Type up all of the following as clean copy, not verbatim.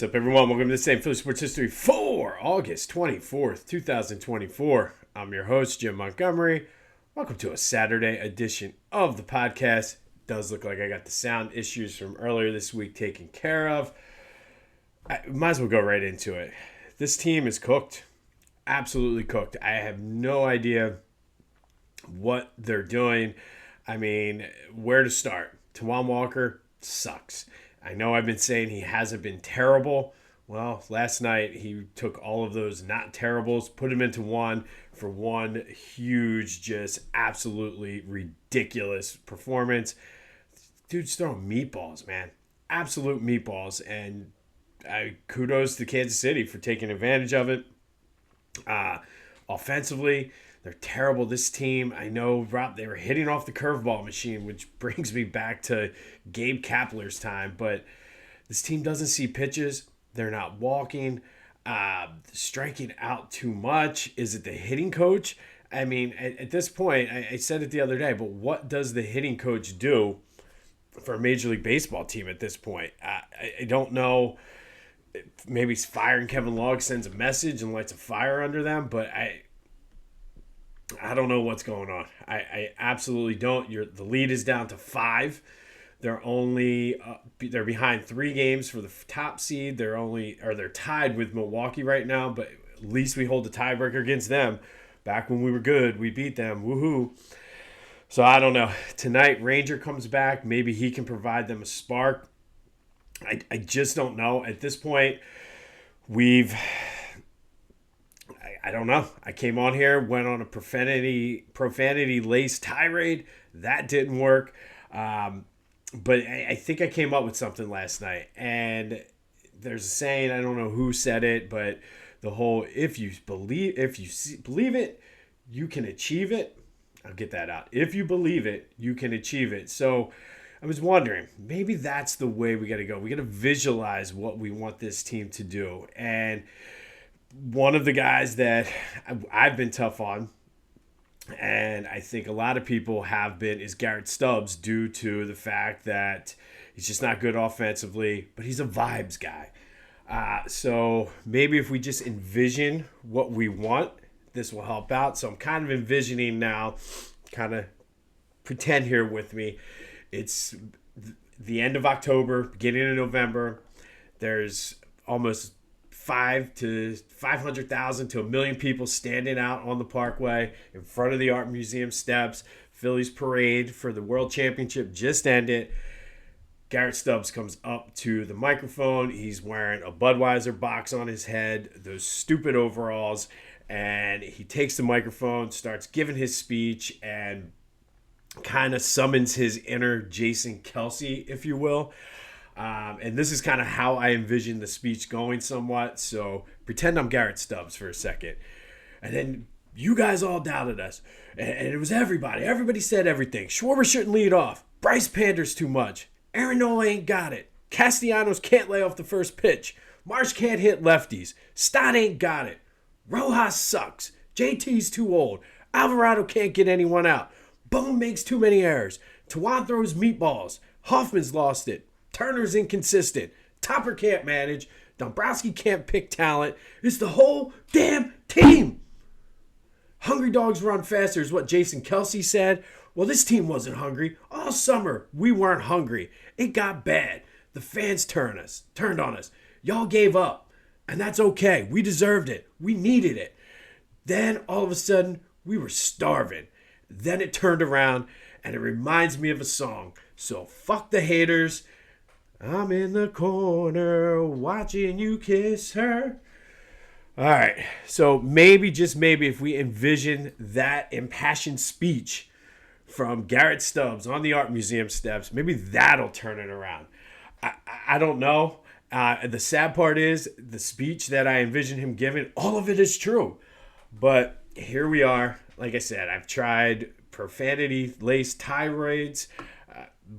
What's up, everyone? Welcome to the same Philly Sports History for August 24th, 2024. I'm your host, Jim Montgomery. Welcome to a Saturday edition of the podcast. It does look like I got the sound issues from earlier this week taken care of. I might as well go right into it. This team is cooked. Absolutely cooked. I have no idea what they're doing. I mean, where to start? Taijuan Walker sucks. I know I've been saying he hasn't been terrible. Well, last night he took all of those not terribles, put them into one for one huge, just absolutely ridiculous performance. Dude's throwing meatballs, man. Absolute meatballs. And kudos to Kansas City for taking advantage of it. Offensively, they're terrible. This team, I know, Rob, they were hitting off the curveball machine, which brings me back to Gabe Kapler's time. But this team doesn't see pitches. They're not walking, striking out too much. Is it the hitting coach? I mean, at this point, I said it the other day, but what does the hitting coach do for a Major League Baseball team at this point? I don't know. Maybe firing Kevin Log sends a message and lights a fire under them, but I don't know what's going on. I absolutely don't. The lead is down to 5. They're behind 3 games for the top seed. They're tied with Milwaukee right now, but at least we hold the tiebreaker against them. Back when we were good, we beat them. Woohoo! So I don't know. Tonight, Ranger comes back. Maybe he can provide them a spark. I just don't know. At this point, I don't know. I came on here, went on a profanity-laced tirade. That didn't work. But I think I came up with something last night. And there's a saying, I don't know who said it, but the whole, if you believe it, you can achieve it. I'll get that out. If you believe it, you can achieve it. So I was wondering, maybe that's the way we got to go. We got to visualize what we want this team to do. And one of the guys that I've been tough on, and I think a lot of people have been, is Garrett Stubbs, due to the fact that he's just not good offensively, but he's a vibes guy. So maybe if we just envision what we want, this will help out. So I'm kind of envisioning now, kind of pretend here with me. It's the end of October, beginning of November. There's almost 500,000 to 1 million people standing out on the Parkway in front of the Art Museum steps. Phillies parade for the World Championship just ended. Garrett Stubbs comes up to the microphone. He's wearing a Budweiser box on his head, those stupid overalls, and he takes the microphone, starts giving his speech, and kind of summons his inner Jason Kelce, if you will. And this is kind of how I envision the speech going somewhat. So pretend I'm Garrett Stubbs for a second. And then you guys all doubted us. And it was everybody. Everybody said everything. Schwarber shouldn't lead off. Bryce panders too much. Aaron Nola ain't got it. Castellanos can't lay off the first pitch. Marsh can't hit lefties. Stott ain't got it. Rojas sucks. JT's too old. Alvarado can't get anyone out. Bone makes too many errors. Taijuan throws meatballs. Hoffman's lost it. Turner's inconsistent. Topper can't manage. Dombrowski can't pick talent. It's the whole damn team. Hungry dogs run faster is what Jason Kelce said. Well, this team wasn't hungry. All summer, we weren't hungry. It got bad. The fans turned on us. Y'all gave up. And that's okay. We deserved it. We needed it. Then, all of a sudden, we were starving. Then it turned around, and it reminds me of a song. So fuck the haters. I'm in the corner watching you kiss her. All right. So maybe, just maybe, if we envision that impassioned speech from Garrett Stubbs on the Art Museum steps, maybe that'll turn it around. I don't know. The sad part is the speech that I envision him giving, all of it is true. But here we are. Like I said, I've tried profanity-laced tirades.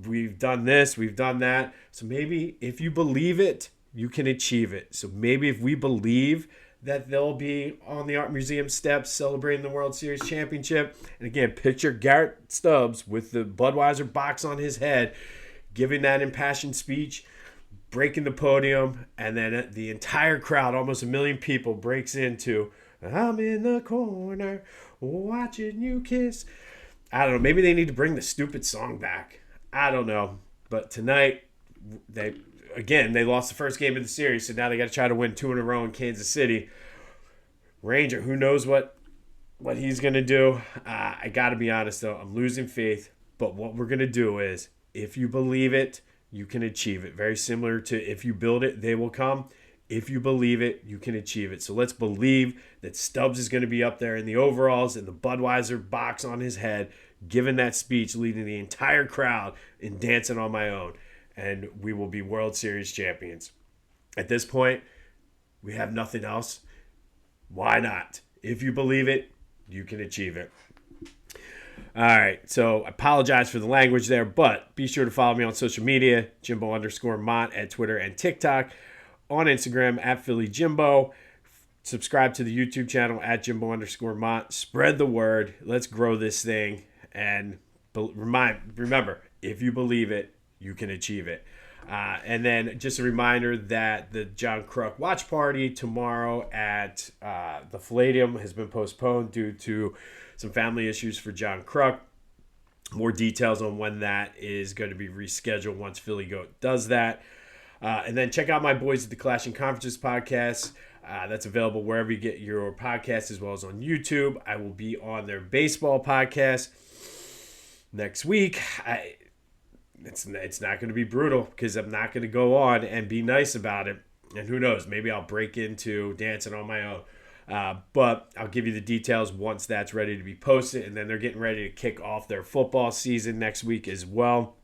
We've done this, we've done that. So maybe if you believe it, you can achieve it. So maybe if we believe that they'll be on the Art Museum steps celebrating the World Series championship, and again, picture Garrett Stubbs with the Budweiser box on his head, giving that impassioned speech. breaking the podium, and then the entire crowd, almost 1 million people, breaks into "I'm in the corner watching you kiss." I don't know. Maybe they need to bring the stupid song back. I don't know. But tonight, they lost the first game of the series, so now they got to try to win 2 in a row in Kansas City. Ranger, who knows what he's going to do. I got to be honest, though. I'm losing faith. But what we're going to do is, if you believe it, you can achieve it. Very similar to if you build it, they will come. If you believe it, you can achieve it. So let's believe that Stubbs is going to be up there in the overalls and the Budweiser box on his head, giving that speech, leading the entire crowd in Dancing on My Own. And we will be World Series champions. At this point, we have nothing else. Why not? If you believe it, you can achieve it. All right, so I apologize for the language there, but be sure to follow me on social media, Jimbo_Mont at Twitter and TikTok, on Instagram at Philly Jimbo. Subscribe to the YouTube channel at Jimbo_Mont. Spread the word. Let's grow this thing. And remember, if you believe it, you can achieve it. And then just a reminder that the John Kruk watch party tomorrow at the Palladium has been postponed due to some family issues for John Kruk. More details on when that is going to be rescheduled once Philly Goat does that. And then check out my boys at the Clashing Conferences podcast. That's available wherever you get your podcasts, as well as on YouTube. I will be on their baseball podcast next week. It's not going to be brutal because I'm not going to go on and be nice about it. And who knows, maybe I'll break into Dancing on My Own. But I'll give you the details once that's ready to be posted. And then they're getting ready to kick off their football season next week as well.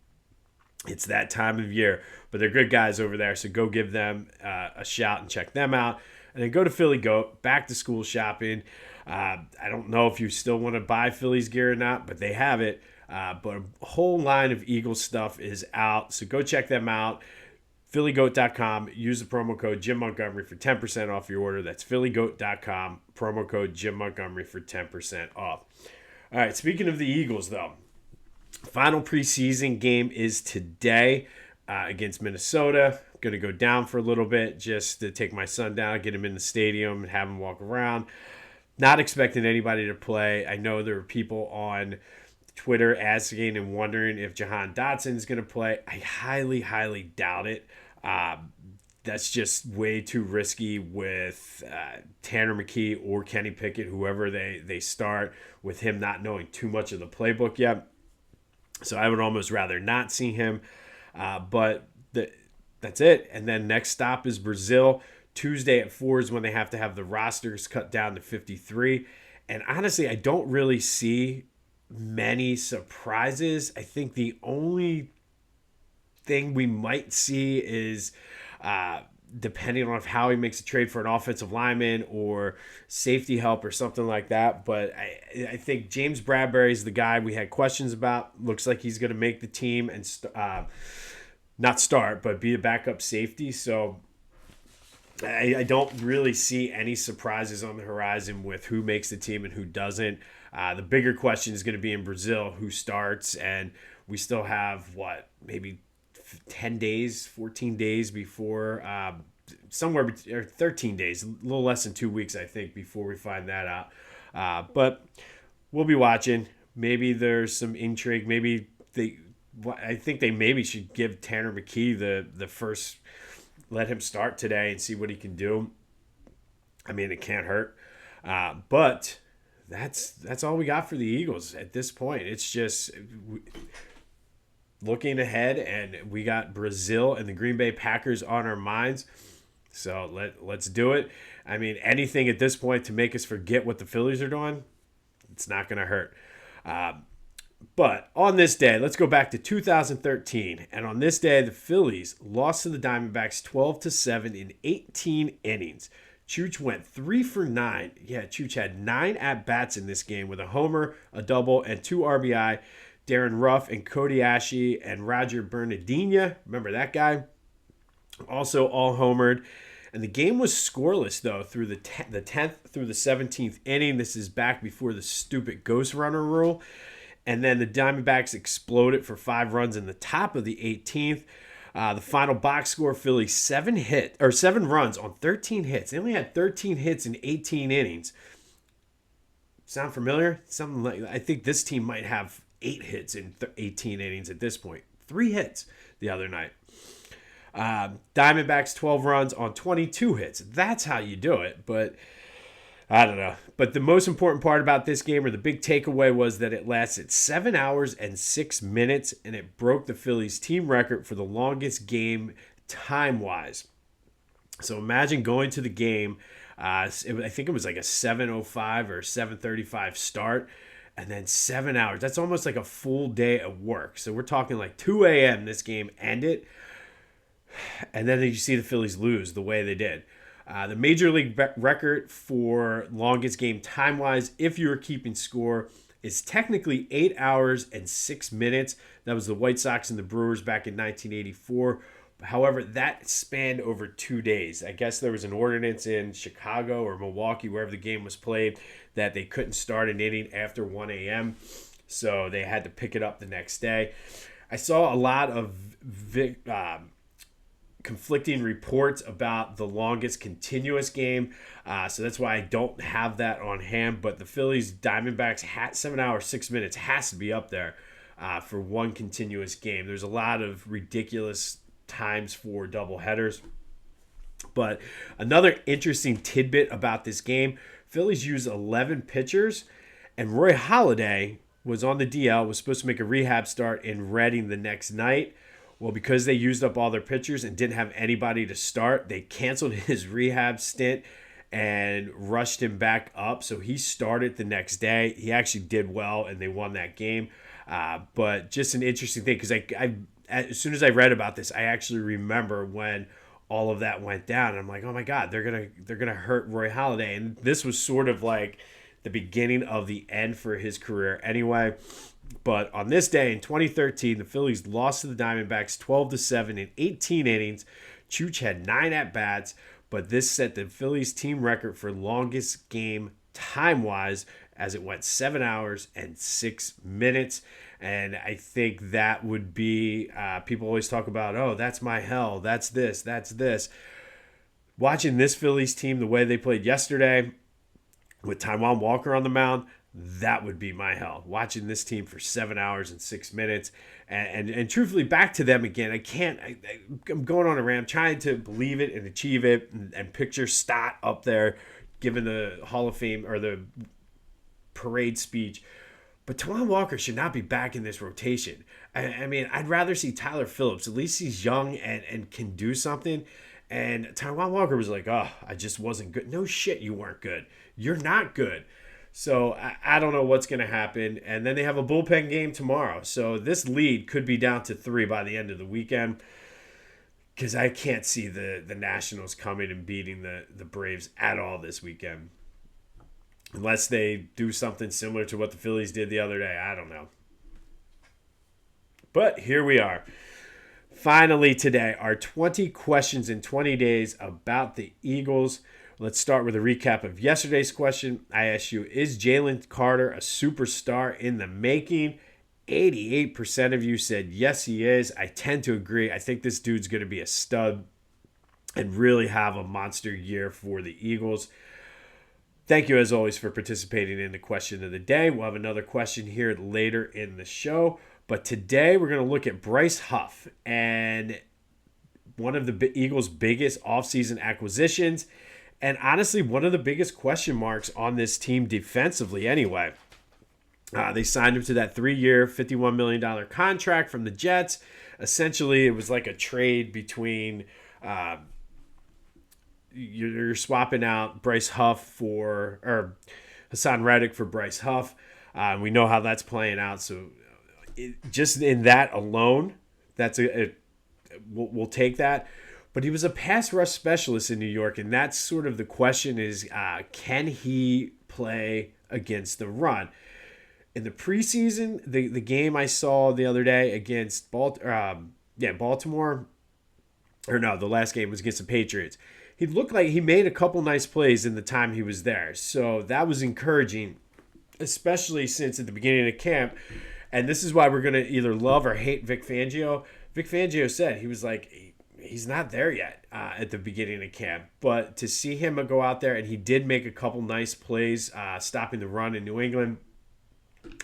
It's that time of year. But they're good guys over there, so go give them a shout and check them out. And then go to Philly Goat, back to school shopping. I don't know if you still want to buy Phillies gear or not, but they have it. But a whole line of Eagles stuff is out, so go check them out. PhillyGoat.com. Use the promo code Jim Montgomery for 10% off your order. That's PhillyGoat.com. Promo code Jim Montgomery for 10% off. All right, speaking of the Eagles, though, final preseason game is today against Minnesota. Going to go down for a little bit just to take my son down, get him in the stadium, and have him walk around. Not expecting anybody to play. I know there are people on Twitter asking and wondering if Jahan Dotson is going to play. I highly, highly doubt it. That's just way too risky with Tanner McKee or Kenny Pickett, whoever they start, with him not knowing too much of the playbook yet. So I would almost rather not see him. But that's it. And then next stop is Brazil. Tuesday at 4 is when they have to have the rosters cut down to 53. And honestly, I don't really see many surprises. I think the only thing we might see is depending on how he makes a trade for an offensive lineman or safety help or something like that. But I think James Bradbury is the guy we had questions about. Looks like he's going to make the team and not start, but be a backup safety. So I don't really see any surprises on the horizon with who makes the team and who doesn't. The bigger question is going to be in Brazil, who starts, and we still have, maybe 10 days, 14 days before, or 13 days, a little less than 2 weeks, I think, before we find that out. But we'll be watching. Maybe there's some intrigue. I think they maybe should give Tanner McKee the first, let him start today and see what he can do. I mean, it can't hurt. But that's all we got for the Eagles at this point. It's just looking ahead, and we got Brazil and the Green Bay Packers on our minds. So let's do it. I mean, anything at this point to make us forget what the Phillies are doing, it's not going to hurt. But on this day, let's go back to 2013. And on this day, the Phillies lost to the Diamondbacks 12-7 in 18 innings. Chooch went 3 for 9. Yeah, Chooch had 9 at-bats in this game with a homer, a double, and 2 RBI. Darren Ruff and Cody Ashe and Roger Bernardina, remember that guy? Also all homered. And the game was scoreless, though, through the 10th through the 17th inning. This is back before the stupid ghost runner rule. And then the Diamondbacks exploded for 5 runs in the top of the 18th. The final box score: Phillies 7 runs on 13 hits. They only had 13 hits in 18 innings. Sound familiar? Something like I think this team might have 8 hits in 18 innings at this point. 3 hits the other night. Diamondbacks 12 runs on 22 hits. That's how you do it, but I don't know. But the most important part about this game, or the big takeaway, was that it lasted 7 hours and 6 minutes, and it broke the Phillies team record for the longest game time-wise. So imagine going to the game. I think it was like a 7:05 or 7:35 start, and then 7 hours. That's almost like a full day of work. So we're talking like 2 a.m. this game ended, and then you see the Phillies lose the way they did. The Major League record for longest game time-wise, if you were keeping score, is technically 8 hours and 6 minutes. That was the White Sox and the Brewers back in 1984. However, that spanned over 2 days. I guess there was an ordinance in Chicago or Milwaukee, wherever the game was played, that they couldn't start an inning after 1 a.m., so they had to pick it up the next day. I saw a lot of conflicting reports about the longest continuous game, so that's why I don't have that on hand. But the Phillies Diamondbacks 7 hours 6 minutes has to be up there for one continuous game. There's a lot of ridiculous times for double headers. But another interesting tidbit about this game: Phillies used 11 pitchers, and Roy Halladay was on the DL, was supposed to make a rehab start in Reading the next night. Well, because they used up all their pitchers and didn't have anybody to start, they canceled his rehab stint and rushed him back up. So he started the next day. He actually did well, and they won that game. But just an interesting thing, because I as soon as I read about this, I actually remember when all of that went down. And I'm like, oh my God, they're gonna hurt Roy Halladay. And this was sort of like the beginning of the end for his career anyway. But on this day in 2013, the Phillies lost to the Diamondbacks 12-7 in 18 innings. Chooch had 9 at-bats, but this set the Phillies team record for longest game time-wise, as it went 7 hours and 6 minutes. And I think that would be, people always talk about, oh, that's my hell, that's this, that's this. Watching this Phillies team the way they played yesterday, with Taijuan Walker on the mound, that would be my hell. Watching this team for 7 hours and 6 minutes. And truthfully, back to them again. I'm going on a rant, trying to believe it and achieve it, and picture Stott up there giving the Hall of Fame or the parade speech. But Taijuan Walker should not be back in this rotation. I mean, I'd rather see Tyler Phillips. At least he's young and can do something. And Taijuan Walker was like, oh, I just wasn't good. No shit, you weren't good. You're not good. So I don't know what's going to happen. And then they have a bullpen game tomorrow. So this lead could be down to 3 by the end of the weekend, because I can't see the Nationals coming and beating the Braves at all this weekend. Unless they do something similar to what the Phillies did the other day. I don't know. But here we are. Finally today, our 20 questions in 20 days about the Eagles. Let's start with a recap of yesterday's question. I asked you, is Jalen Carter a superstar in the making? 88% of you said yes, he is. I tend to agree. I think this dude's going to be a stud and really have a monster year for the Eagles. Thank you, as always, for participating in the question of the day. We'll have another question here later in the show. But today we're going to look at Bryce Huff, and one of the Eagles' biggest offseason acquisitions, and honestly, one of the biggest question marks on this team defensively anyway. They signed him to that 3-year, $51 million contract from the Jets. Essentially, it was like a trade between... You're swapping out Bryce Huff or Hassan Reddick for Bryce Huff. We know how that's playing out. So just in that alone, we'll take that. But he was a pass rush specialist in New York, and that's sort of the question is, can he play against the run? In the preseason, the game I saw the other day against Baltimore, or no, the last game was against the Patriots. He looked like he made a couple nice plays in the time he was there. So that was encouraging, especially since at the beginning of camp, and this is why we're going to either love or hate Vic Fangio. Vic Fangio said, he was like, he's not there yet at the beginning of camp. But to see him go out there, and he did make a couple nice plays stopping the run in New England.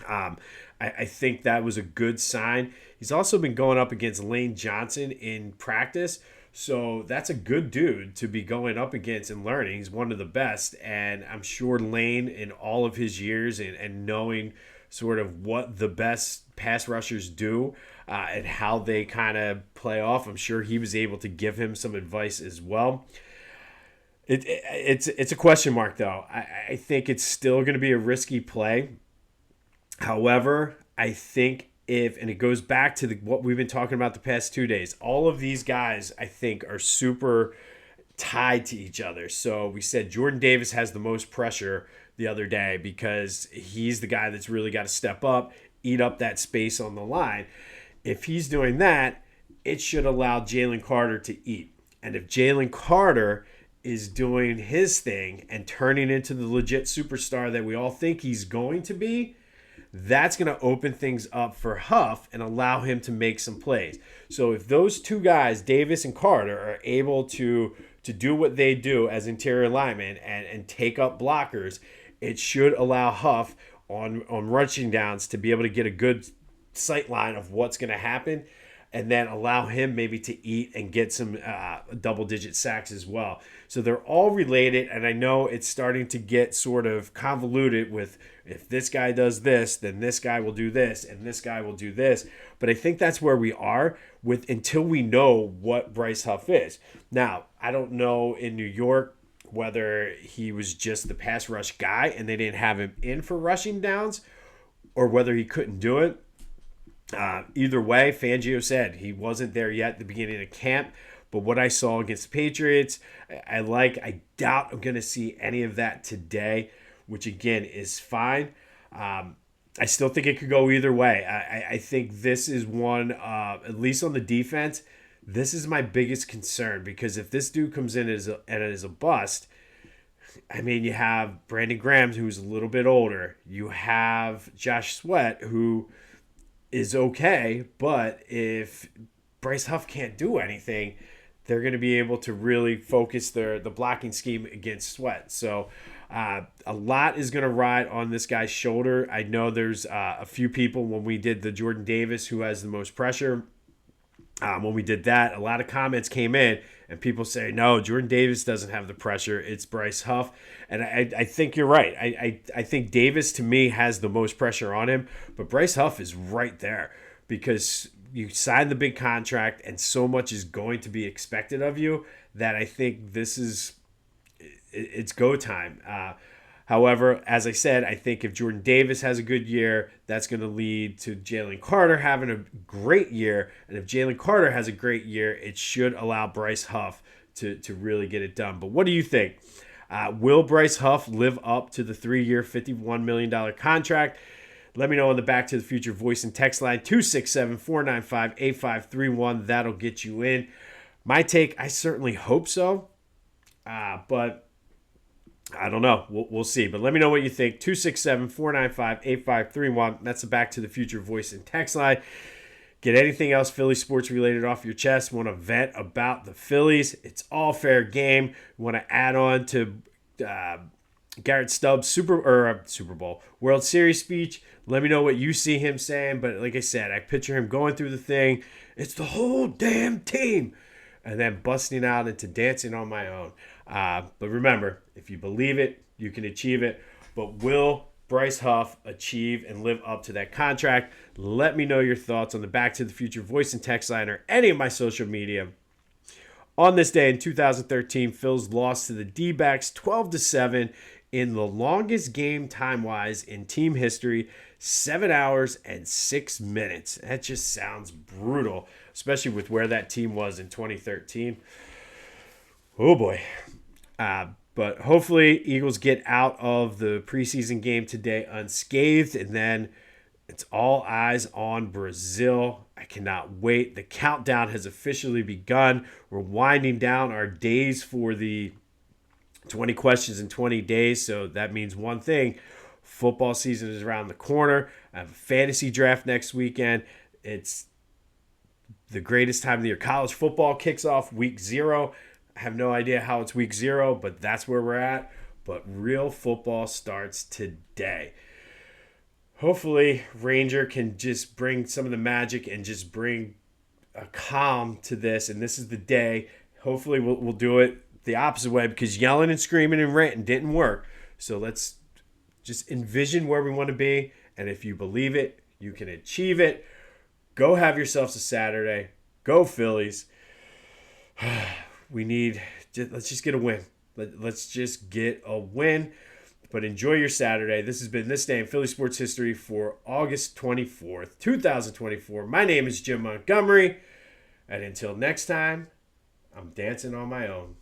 I think that was a good sign. He's also been going up against Lane Johnson in practice. So that's a good dude to be going up against and learning. He's one of the best. And I'm sure Lane, in all of his years and knowing sort of what the best pass rushers do and how they kind of play off, I'm sure he was able to give him some advice as well. It's a question mark, though. I think it's still going to be a risky play. However, I think and it goes back to what we've been talking about the past 2 days, all of these guys, I think, are super tied to each other. So we said Jordan Davis has the most pressure the other day because he's the guy that's really got to step up, eat up that space on the line. If he's doing that, it should allow Jalen Carter to eat. And if Jalen Carter is doing his thing and turning into the legit superstar that we all think he's going to be, that's going to open things up for Huff and allow him to make some plays. So if those two guys, Davis and Carter, are able to do what they do as interior linemen and take up blockers, it should allow Huff on rushing downs to be able to get a good sight line of what's going to happen, and then allow him maybe to eat and get some double-digit sacks as well. So they're all related, and I know it's starting to get sort of convoluted with if this guy does this, then this guy will do this, and this guy will do this. But I think that's where we are until we know what Bryce Huff is. Now, I don't know in New York whether he was just the pass rush guy and they didn't have him in for rushing downs, or whether he couldn't do it. Either way, Fangio said he wasn't there yet at the beginning of camp. But what I saw against the Patriots, I doubt I'm going to see any of that today, which again is fine. I still think it could go either way. I think this is one, at least on the defense, this is my biggest concern, because if this dude comes in as a bust, I mean, you have Brandon Graham, who's a little bit older. You have Josh Sweat, who is okay, but if Bryce Huff can't do anything, they're going to be able to really focus the blocking scheme against Sweat. So a lot is going to ride on this guy's shoulder. I know there's a few people when we did the Jordan Davis, who has the most pressure. When we did that, a lot of comments came in, and people say, no, Jordan Davis doesn't have the pressure. It's Bryce Huff. And I think you're right. I think Davis, to me, has the most pressure on him. But Bryce Huff is right there because you signed the big contract and so much is going to be expected of you that I think it's go time. However, as I said, I think if Jordan Davis has a good year, that's going to lead to Jalen Carter having a great year. And if Jalen Carter has a great year, it should allow Bryce Huff to really get it done. But what do you think? Will Bryce Huff live up to the 3-year, $51 million contract? Let me know on the Back to the Future voice and text line, 267-495-8531. That'll get you in. My take, I certainly hope so. But I don't know. We'll see. But let me know what you think. 267-495-8531. That's the Back to the Future voice and text line. Get anything else Philly sports related off your chest. Want to vent about the Phillies? It's all fair game. Want to add on to Garrett Stubbs' Super Bowl World Series speech? Let me know what you see him saying. But like I said, I picture him going through the thing. It's the whole damn team. And then busting out into dancing on my own. But remember, if you believe it, you can achieve it. But will Bryce Huff achieve and live up to that contract? Let me know your thoughts on the Back to the Future voice and text line or any of my social media. On this day in 2013, Phil's lost to the D-backs 12-7 in the longest game time-wise in team history, 7 hours and 6 minutes. That just sounds brutal, especially with where that team was in 2013. Oh boy. But hopefully Eagles get out of the preseason game today unscathed, and then it's all eyes on Brazil. I cannot wait. The countdown has officially begun. We're winding down our days for the 20 questions in 20 days. So that means one thing. Football season is around the corner. I have a fantasy draft next weekend. the greatest time of the year. College football kicks off week 0. I have no idea how it's week 0, but that's where we're at. But real football starts today. Hopefully, Ranger can just bring some of the magic and just bring a calm to this. And this is the day. Hopefully, we'll do it the opposite way, because yelling and screaming and ranting didn't work. So let's just envision where we want to be. And if you believe it, you can achieve it. Go have yourselves a Saturday. Go Phillies. Let's just get a win. Let's just get a win. But enjoy your Saturday. This has been This Day in Philly Sports History for August 24th, 2024. My name is Jim Montgomery. And until next time, I'm dancing on my own.